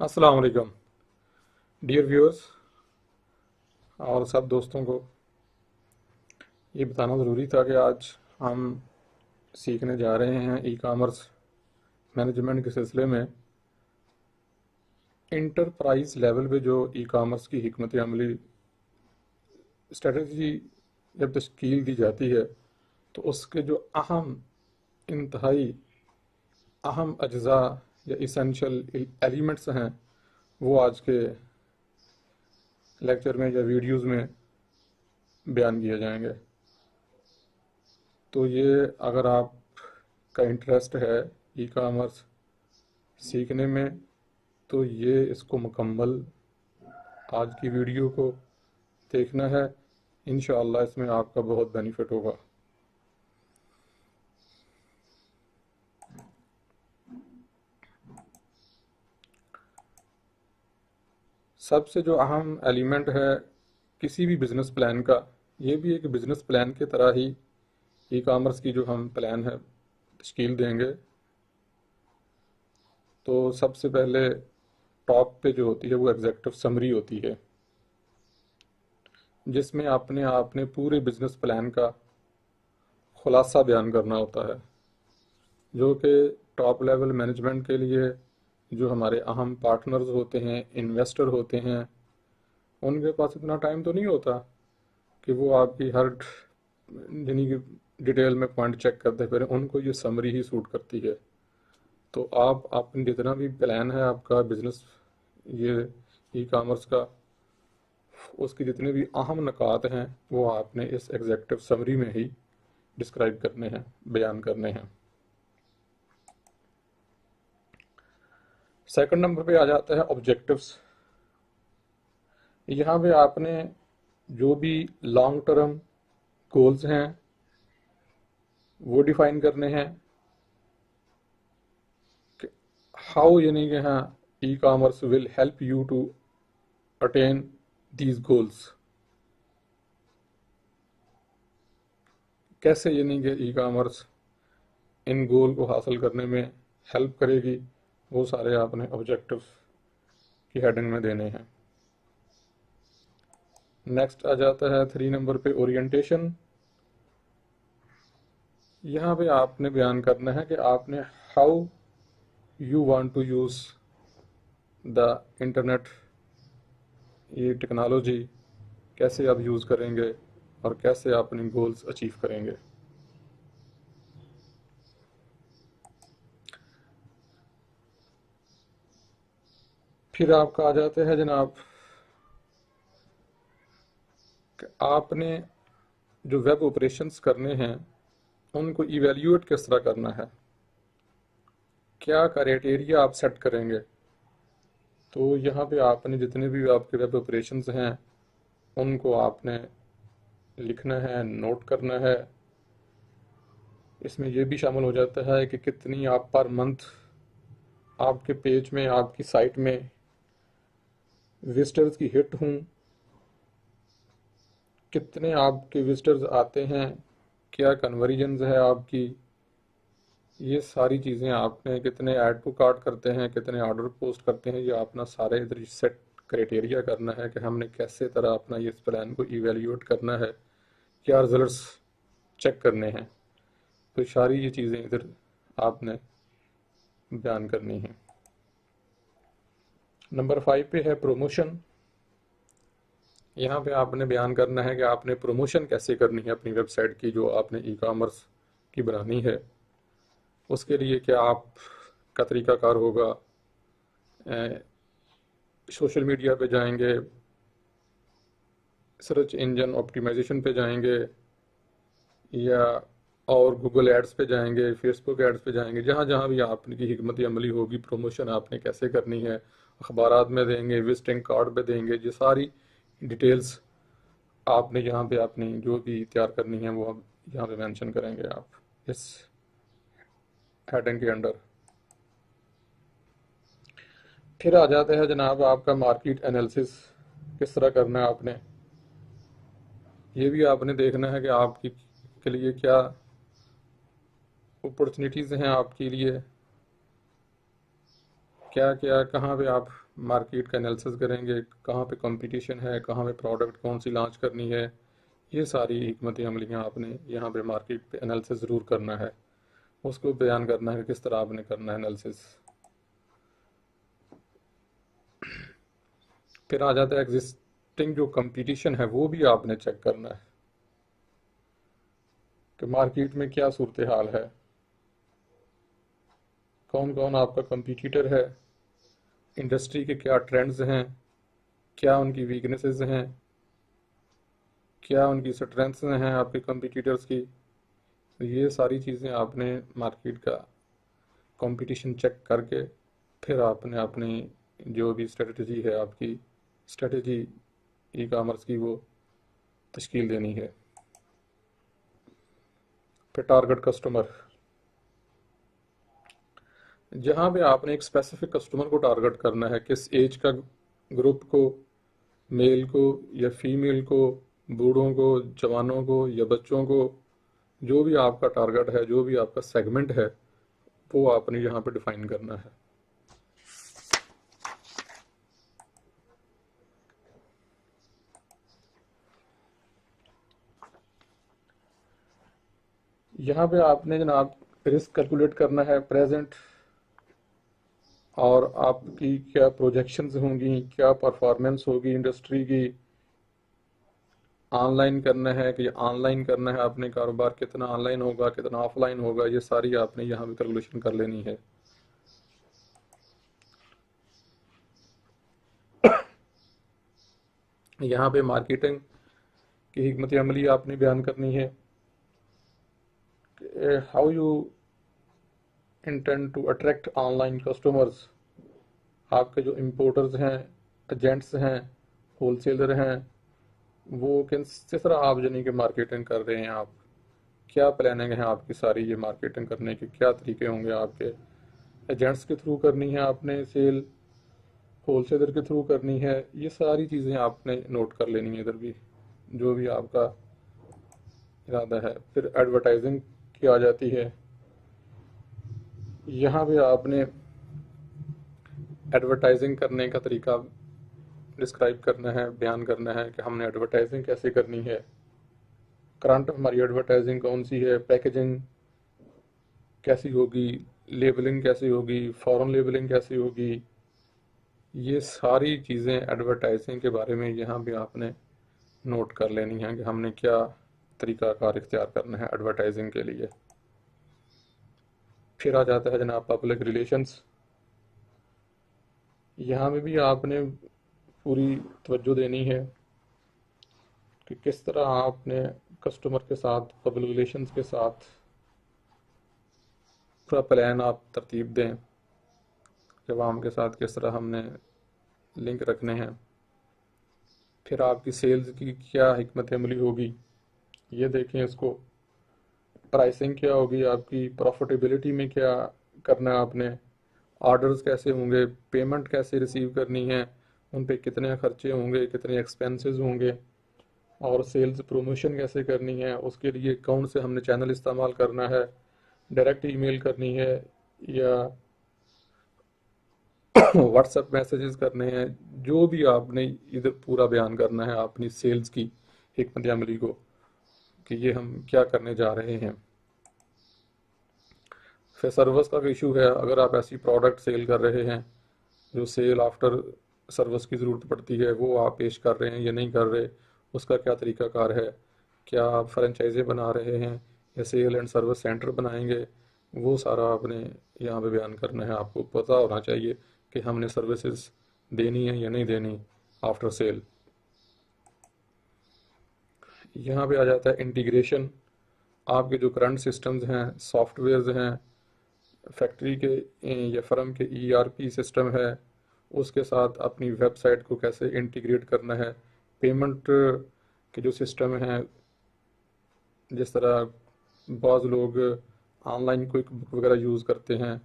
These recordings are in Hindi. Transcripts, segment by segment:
अस्सलाम वालेकुम डियर व्यूअर्स और सब दोस्तों को ये बताना ज़रूरी था कि आज हम सीखने जा रहे हैं ई कामर्स मैनेजमेंट के सिलसिले में इंटरप्राइज लेवल पे जो ई कामर्स की हिकमत अमली स्ट्रेटजी जब तश्कील दी जाती है तो उसके जो अहम इंतहाई अहम अज्जा या इसेंशियल एलिमेंट्स हैं वो आज के लेक्चर में या वीडियोस में बयान किए जाएंगे। तो ये अगर आपका इंटरेस्ट है ई कामर्स सीखने में तो ये इसको मुकम्मल आज की वीडियो को देखना है। इंशाअल्लाह इसमें आपका बहुत बेनिफिट होगा। सबसे जो अहम एलिमेंट है किसी भी बिज़नेस प्लान का, ये भी एक बिज़नेस प्लान की तरह ही ई कामर्स की जो हम प्लान है तश्कील देंगे। तो सबसे पहले टॉप पे जो होती है वो एग्जेक्टिव समरी होती है, जिसमें आपने पूरे बिज़नेस प्लान का खुलासा बयान करना होता है, जो कि टॉप लेवल मैनेजमेंट के लिए जो हमारे अहम पार्टनर्स होते हैं, इन्वेस्टर होते हैं, उनके पास इतना टाइम तो नहीं होता कि वो आपकी हर यानी कि डिटेल में पॉइंट चेक करते फिर उनको ये समरी ही सूट करती है। तो आप अपने जितना भी प्लान है आपका बिजनेस ये ई कामर्स का, उसके जितने भी अहम नुकात हैं वो आपने इस एग्जेक्टिव समरी में ही डिस्क्राइब करने हैं, बयान करने हैं। सेकंड नंबर पे आ जाता है ऑब्जेक्टिव्स। यहाँ पे आपने जो भी लॉन्ग टर्म गोल्स हैं वो डिफाइन करने हैं कि हाउ यानी कि हाँ e commerce will help you to attain these goals. कैसे यानी कि ई कामर्स इन गोल को हासिल करने में हेल्प करेगी, वो सारे आपने ऑब्जेक्टिव की हेडिंग में देने हैं। नेक्स्ट आ जाता है 3 नंबर पे ओरिएंटेशन। यहाँ पे आपने बयान करना है कि आपने how you want to use the internet, ये टेक्नोलॉजी कैसे आप यूज़ करेंगे और कैसे आप अपने गोल्स अचीव करेंगे। फिर आपका आ जाते हैं जनाब कि आपने जो वेब ऑपरेशंस करने हैं उनको इवेल्यूएट किस तरह करना है, क्या क्राइटेरिया आप सेट करेंगे। तो यहाँ पे आपने जितने भी आपके वेब ऑपरेशंस हैं उनको आपने लिखना है, नोट करना है। इसमें यह भी शामिल हो जाता है कि कितनी आप पर मंथ आपके पेज में, आपकी साइट में विजिटर्स की हिट हूँ, कितने आपके विजिटर्स आते हैं, क्या कन्वर्जन्स है आपकी, ये सारी चीज़ें आपने कितने ऐड टू कार्ट करते हैं, कितने ऑर्डर पोस्ट करते हैं, ये अपना सारे इधर सेट क्राइटेरिया करना है कि हमने कैसे तरह अपना ये इस प्लान को इवेल्यूएट करना है, क्या रिजल्ट्स चेक करने हैं। तो सारी ये चीज़ें इधर आपने बयान करनी है। नंबर 5 पे है प्रमोशन। यहाँ पे आपने बयान करना है कि आपने प्रमोशन कैसे करनी है अपनी वेबसाइट की, जो आपने ई कामर्स की बनानी है। उसके लिए क्या आपका तरीकाकार होगा, सोशल मीडिया पे जाएंगे, सर्च इंजन ऑप्टिमाइजेशन पे जाएंगे, या और गूगल एड्स पे जाएंगे, फेसबुक एड्स पे जाएंगे, जहाँ जहाँ भी आपकी हिकमत अमली होगी प्रमोशन आपने कैसे करनी है, अखबारात में देंगे, विजिटिंग कार्ड पे देंगे, ये सारी डिटेल्स आपने यहाँ पे अपनी जो भी तैयार करनी है वो अब यहाँ पे मेंशन करेंगे आप इस हेडिंग के अंडर। फिर आ जाता है जनाब आपका मार्केट एनालिसिस किस तरह करना है आपने। ये भी आपने देखना है कि आपकी के लिए क्या अपॉर्चुनिटीज़ हैं आपके लिए, क्या क्या कहाँ पे आप मार्केट का एनालिसिस करेंगे, कहाँ पे कंपटीशन है, कहाँ पे प्रोडक्ट कौन सी लॉन्च करनी है, ये सारी हिकमत अमलियाँ आपने यहाँ पे मार्केट पे एनालिसिस ज़रूर करना है, उसको बयान करना है कि किस तरह आपने करना है एनालिसिस। फिर आ जाता है एग्जिस्टिंग जो कंपटीशन है वो भी आपने चेक करना है कि मार्केट में क्या सूरत हाल है, कौन कौन आपका कंपटीटर है, इंडस्ट्री के क्या ट्रेंड्स हैं, क्या उनकी वीकनेसेस हैं, क्या उनकी स्ट्रेंथ्स हैं आपके कंपटीटर्स की। तो ये सारी चीज़ें आपने मार्केट का कंपटीशन चेक करके फिर आपने अपनी जो भी स्ट्रेटजी है आपकी स्ट्रेटजी ई कॉमर्स की वो तश्कील देनी है। फिर टारगेट कस्टमर, जहाँ पे आपने एक स्पेसिफिक कस्टमर को टारगेट करना है, किस एज का ग्रुप को, मेल को या फीमेल को, बूढ़ों को, जवानों को या बच्चों को, जो भी आपका टारगेट है, जो भी आपका सेगमेंट है, वो आपने यहाँ पे डिफाइन करना है। यहाँ पे आपने जनाब रिस्क कैलकुलेट करना है प्रेजेंट, और आपकी क्या प्रोजेक्शंस होंगी, क्या परफॉर्मेंस होगी इंडस्ट्री की, ऑनलाइन करना है कि ऑनलाइन करना है आपने कारोबार, कितना ऑनलाइन होगा, कितना ऑफलाइन होगा, ये सारी आपने यहाँ पे कैलकुलेशन कर लेनी है। यहाँ पे मार्केटिंग की हिकमत अमली आपने बयान करनी है, how you intend to attract online customers. आपके जो इम्पोर्टर्स हैं, एजेंट्स हैं, होलसेलर हैं, वो किस तरह आप यानी कि मार्केटिंग कर रहे हैं, आप क्या प्लानिंग है आपकी सारी ये मार्केटिंग करने के, क्या तरीके होंगे आपके, एजेंट्स के थ्रू करनी है आपने सेल, होलसेलर के थ्रू करनी है, ये सारी चीज़ें आपने नोट कर लेनी है इधर भी, जो भी आपका इरादा है। फिर एडवर्टाइजिंग की आ जाती है, यहाँ पे आपने एडवर्टाइजिंग करने का तरीका डिस्क्राइब करना है, बयान करना है कि हमने एडवर्टाइजिंग कैसे करनी है, करंट हमारी एडवर्टाइजिंग कौन सी है, पैकेजिंग कैसी होगी, लेबलिंग कैसी होगी, फॉरेन लेबलिंग कैसी होगी, ये सारी चीज़ें एडवर्टाइजिंग के बारे में यहाँ भी आपने नोट कर लेनी है कि हमने क्या तरीक़ाकार इख्तियार करना है एडवर्टाइजिंग के लिए। फिर आ जाता है जनाब पब्लिक रिलेशंस, यहाँ में भी आपने पूरी तवज्जो देनी है कि किस तरह आपने कस्टमर के साथ, पब्लिक रिलेशंस के साथ पूरा प्लान आप तरतीब दें कि अवाम के साथ किस तरह हमने लिंक रखने हैं। फिर आपकी सेल्स की क्या हिकमत अमली होगी, ये देखें इसको, प्राइसिंग क्या होगी आपकी, प्रॉफिटेबिलिटी में क्या करना है आपने, ऑर्डर्स कैसे होंगे, पेमेंट कैसे रिसीव करनी है, उन पे कितने खर्चे होंगे, कितने एक्सपेंसेस होंगे, और सेल्स प्रमोशन कैसे करनी है, उसके लिए कौन से हमने चैनल इस्तेमाल करना है, डायरेक्ट ईमेल करनी है या व्हाट्सएप मैसेजेस करने हैं, जो भी आपने इधर पूरा बयान करना है अपनी सेल्स की हिकमत अमली को कि ये हम क्या करने जा रहे हैं। फिर सर्विस का इशू है, अगर आप ऐसी प्रोडक्ट सेल कर रहे हैं जो सेल आफ्टर सर्विस की ज़रूरत पड़ती है, वो आप पेश कर रहे हैं या नहीं कर रहे, उसका क्या तरीक़ाकार है, क्या आप फ्रेंचाइजी बना रहे हैं या सेल एंड सर्विस सेंटर बनाएंगे, वो सारा आपने यहाँ पे बयान करना है। आपको पता होना चाहिए कि हमने सर्विसेज देनी है या नहीं देनी आफ्टर सेल। यहाँ पे आ जाता है इंटीग्रेशन, आपके जो करंट सिस्टम्स हैं, सॉफ्टवेयर्स हैं, फैक्ट्री के या फर्म के ईआरपी सिस्टम है, उसके साथ अपनी वेबसाइट को कैसे इंटीग्रेट करना है, पेमेंट के जो सिस्टम हैं, जिस तरह बाज़ लोग ऑनलाइन क्विक बुक वगैरह यूज़ करते हैं,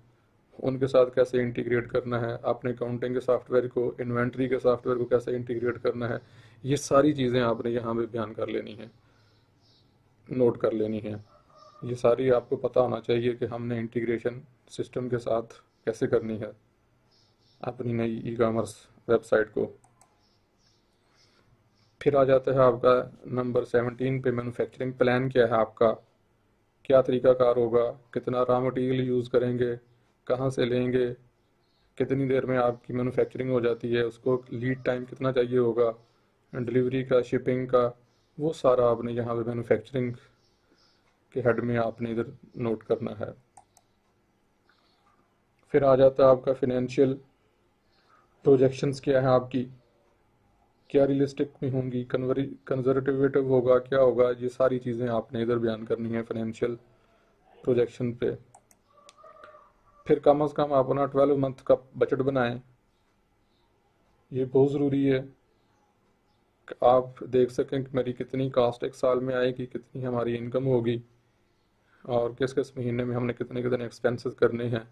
उनके साथ कैसे इंटीग्रेट करना है, अपने अकाउंटिंग के सॉफ्टवेयर को, इन्वेंट्री के सॉफ्टवेयर को कैसे इंटीग्रेट करना है, ये सारी चीज़ें आपने यहाँ पे बयान कर लेनी है, नोट कर लेनी है। ये सारी आपको पता होना चाहिए कि हमने इंटीग्रेशन सिस्टम के साथ कैसे करनी है। अपनी नई ई कॉमर्स वेबसाइट को। फिर आ जाता है आपका नंबर 17 पे, मैन्युफैक्चरिंग प्लान क्या है आपका, क्या तरीकाकार होगा, कितना रॉ मटेरियल यूज़ करेंगे, कहाँ से लेंगे, कितनी देर में आपकी मैन्युफैक्चरिंग हो जाती है, उसको लीड टाइम कितना चाहिए होगा, डिलीवरी का, शिपिंग का, वो सारा आपने यहाँ पे मैन्युफैक्चरिंग के हेड में आपने इधर नोट करना है। फिर आ जाता है आपका फिनेंशियल प्रोजेक्शंस क्या है आपकी, क्या रियलिस्टिक में होंगी, कंजर्वेटिव होगा, क्या होगा, ये सारी चीज़ें आपने इधर बयान करनी है फाइनेंशियल प्रोजेक्शन पे। फिर कम से कम अपना 12 मंथ का बजट बनाएं, ये बहुत ज़रूरी है कि आप देख सकें कि मेरी कितनी कास्ट एक साल में आएगी, कितनी हमारी इनकम होगी, और किस किस महीने में हमने कितने कितने एक्सपेंसेस करने हैं।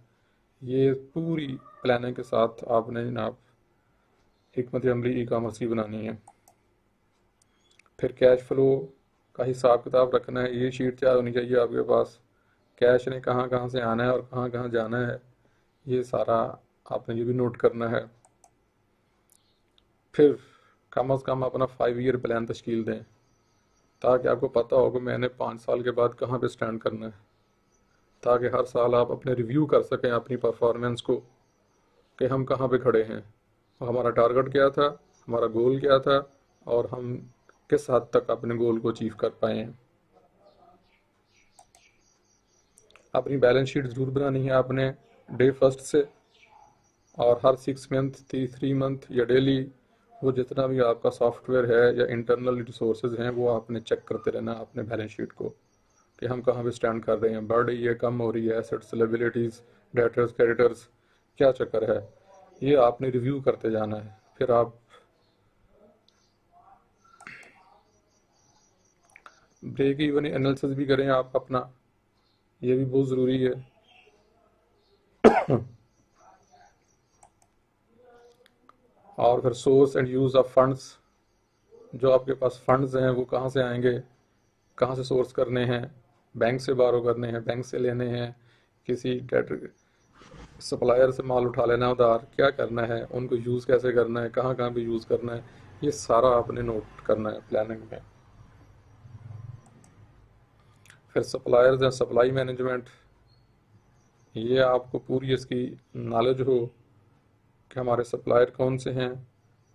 ये पूरी प्लानिंग के साथ आपने जनाब हिकमत अमली ई कॉमर्स की बनानी है। फिर कैश फ्लो का हिसाब किताब रखना है, ये शीट तैयार होनी चाहिए आपके पास, कैश ने कहाँ कहाँ से आना है और कहाँ कहाँ जाना है, ये सारा आपने ये भी नोट करना है। फिर कम अज़ कम अपना 5 ईयर प्लान तश्कील दें, ताकि आपको पता हो कि मैंने 5 साल के बाद कहाँ पे स्टैंड करना है, ताकि हर साल आप अपने रिव्यू कर सकें अपनी परफॉर्मेंस को कि हम कहाँ पे खड़े हैं, हमारा टारगेट क्या था, हमारा गोल क्या था, और हम किस हद तक अपने गोल को अचीव कर पाए हैं। अपनी बैलेंस शीट ज़रूर बनानी है आपने डे फर्स्ट से, और हर 6 मंथ, 3 मंथ या डेली, वो जितना भी आपका सॉफ्टवेयर है या इंटरनल रिसोर्सेज हैं वो आपने चेक करते रहना अपने बैलेंस शीट को कि हम कहाँ पे स्टैंड कर रहे हैं, बढ़ रही है, कम हो रही है, एसेट्स, लायबिलिटीज़, डेटर्स, क्रेडिटर्स, क्या चक्कर है, ये आपने रिव्यू करते जाना है। फिर आप ब्रेक इवन एनालिसिस भी करें आप अपना, ये भी बहुत ज़रूरी है। और फिर source and use of funds, जो आपके पास फंड्स हैं वो कहाँ से आएंगे, कहाँ से सोर्स करने हैं, बैंक से बारो करने हैं, बैंक से लेने हैं, किसी डेटर सप्लायर से माल उठा लेना उधार, क्या करना है, उनको यूज़ कैसे करना है, कहाँ कहाँ पे यूज़ करना है, ये सारा आपने नोट करना है प्लानिंग में। फिर सप्लायर्स एंड सप्लाई मैनेजमेंट, ये आपको पूरी इसकी नॉलेज हो कि हमारे सप्लायर कौन से हैं,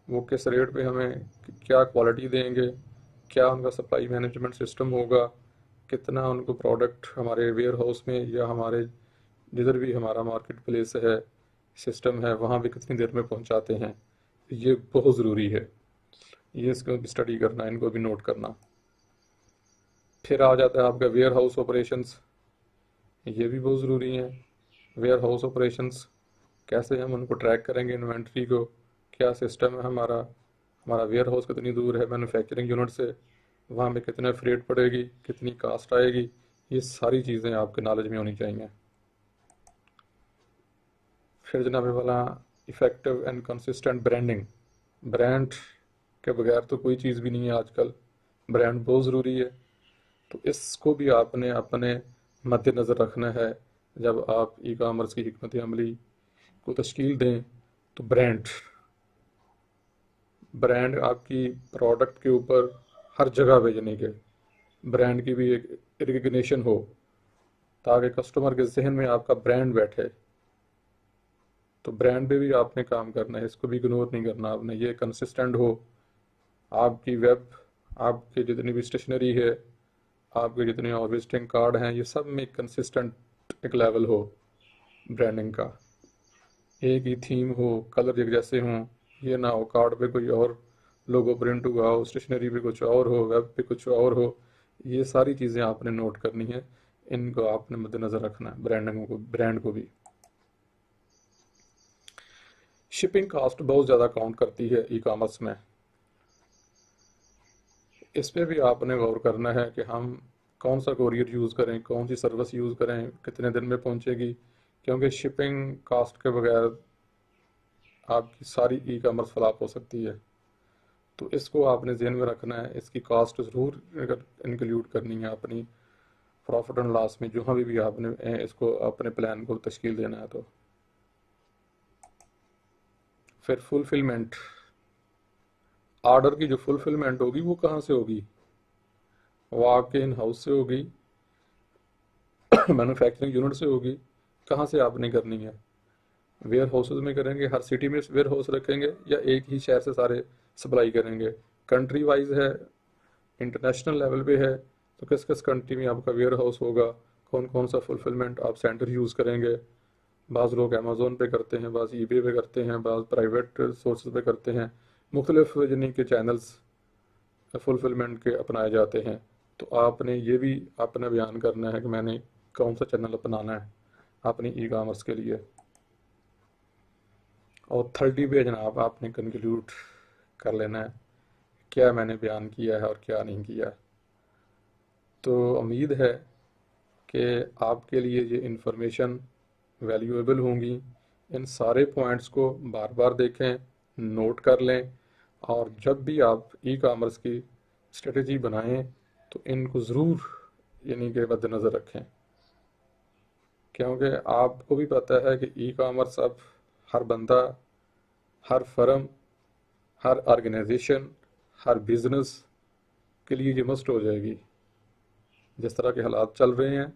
वो किस रेट पे हमें क्या क्वालिटी देंगे, क्या उनका सप्लाई मैनेजमेंट सिस्टम होगा, कितना उनको प्रोडक्ट हमारे वेयर हाउस में या हमारे जिधर भी हमारा मार्केट प्लेस है, सिस्टम है, वहाँ भी कितनी देर में पहुँचाते हैं, ये बहुत ज़रूरी है। ये इसको भी स्टडी करना, इनको भी नोट करना। फिर आ जाता है आपका वेयर हाउस ऑपरेशंस, ये भी बहुत ज़रूरी है। वेयर हाउस ऑपरेशंस कैसे हम उनको ट्रैक करेंगे, इन्वेंट्री को, क्या सिस्टम है हमारा, हमारा वेयर हाउस कितनी दूर है मैन्युफैक्चरिंग यूनिट से, वहाँ में कितने फ्रेट पड़ेगी, कितनी कास्ट आएगी, ये सारी चीज़ें आपके नॉलेज में होनी चाहिए। फिर जनाब वाला effective and consistent branding, brand के बगैर तो कोई चीज़ भी नहीं है आजकल, ब्रांड बहुत ज़रूरी है। तो इसको भी आपने अपने मद्देनज़र रखना है जब आप ई कॉमर्स की हिकमत अमली को तश्कील दें। तो ब्रांड ब्रांड आपकी प्रोडक्ट के ऊपर हर जगह भेजने के, ब्रांड की भी एक रिकग्निशन हो, ताकि कस्टमर के जहन में आपका ब्रांड बैठे। तो ब्रांड पे भी आपने काम करना है, इसको भी इग्नोर नहीं करना आपने, ये कंसिस्टेंट हो। आपकी वेब, आपके जितनी भी स्टेशनरी है, आपके जितने और विजिटिंग कार्ड हैं, ये सब में कंसिस्टेंट एक लेवल हो ब्रांडिंग का, एक ही थीम हो, कलर एक जैसे हों, ये ना हो कार्ड पे कोई और लोगो प्रिंट हुआ हो, स्टेशनरी पे कुछ और हो, वेब पे कुछ और हो। ये सारी चीज़ें आपने नोट करनी है, इनको आपने मद्देनज़र रखना है, ब्रांडिंग को, ब्रांड को भी। शिपिंग कॉस्ट बहुत ज़्यादा काउंट करती है ई कॉमर्स में, इस पे भी आपने गौर करना है कि हम कौन सा कोरियर यूज़ करें, कौन सी सर्विस यूज़ करें, कितने दिन में पहुंचेगी, क्योंकि शिपिंग कॉस्ट के बगैर आपकी सारी ई कॉमर्स फ्लॉप हो सकती है। तो इसको आपने ध्यान में रखना है, इसकी कॉस्ट ज़रूर इंक्लूड करनी है अपनी प्रॉफिट एंड लॉस में, जहाँ भी आपने इसको अपने प्लान को तश्कील देना है। तो फिर फुलफिलमेंट, ऑर्डर की जो फुलफिलमेंट होगी वो कहाँ से होगी? वो आपके इन हाउस से होगी, मैन्युफैक्चरिंग यूनिट से होगी। कहाँ से आपने करनी है? वेयर हाउसेज में करेंगे, हर सिटी में वेयर हाउस रखेंगे, या एक ही शहर से सारे सप्लाई करेंगे? कंट्री वाइज है, इंटरनेशनल लेवल पे है, तो किस किस कंट्री में आपका वेयर हाउस होगा, कौन कौन सा फुलफिलमेंट आप सेंटर यूज़ करेंगे? बाज़ लोग अमेज़ोन पे करते हैं, बाज़ ईबे पे करते हैं, बाज़ प्राइवेट सोर्सेज पे करते हैं, मुख्तलिफ यानी कि चैनल्स फुलफिलमेंट के अपनाए जाते हैं। तो आपने ये भी अपना बयान करना है कि मैंने कौन सा चैनल अपनाना है अपनी ई कामर्स के लिए। और 30 पे जनाब आपने कंक्लूड कर लेना है क्या मैंने बयान किया है और क्या नहीं किया। तो उम्मीद है कि आपके लिए ये इन्फॉर्मेशन वैल्यूएबल होंगी। इन सारे पॉइंट्स को बार बार देखें, नोट कर लें, और जब भी आप ई कामर्स की स्ट्रेटजी बनाएं तो इनको ज़रूर यानी कि मद्देनज़र रखें, क्योंकि आपको भी पता है कि ई कामर्स अब हर बंदा, हर फर्म, हर ऑर्गेनाइजेशन, हर बिज़नेस के लिए ये मस्ट हो जाएगी। जिस तरह के हालात चल रहे हैं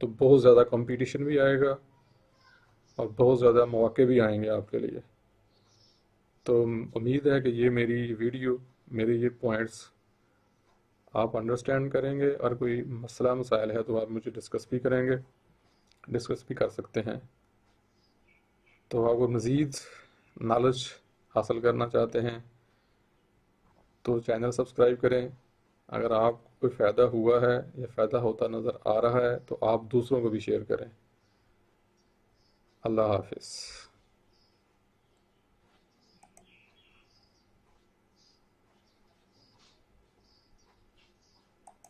तो बहुत ज़्यादा कंपटीशन भी आएगा और बहुत ज़्यादा मौके भी आएंगे आपके लिए। तो उम्मीद है कि ये मेरी वीडियो, मेरे ये पॉइंट्स आप अंडरस्टैंड करेंगे, और कोई मसला मसाइल है तो आप मुझे डिस्कस भी करेंगे, डिस्कस भी कर सकते हैं। तो आपको मज़ीद नॉलेज हासिल करना चाहते हैं तो चैनल सब्सक्राइब करें। अगर आपको कोई फ़ायदा हुआ है या फ़ायदा होता नज़र आ रहा है तो आप दूसरों को भी शेयर करें। अल्लाह हाफिज़।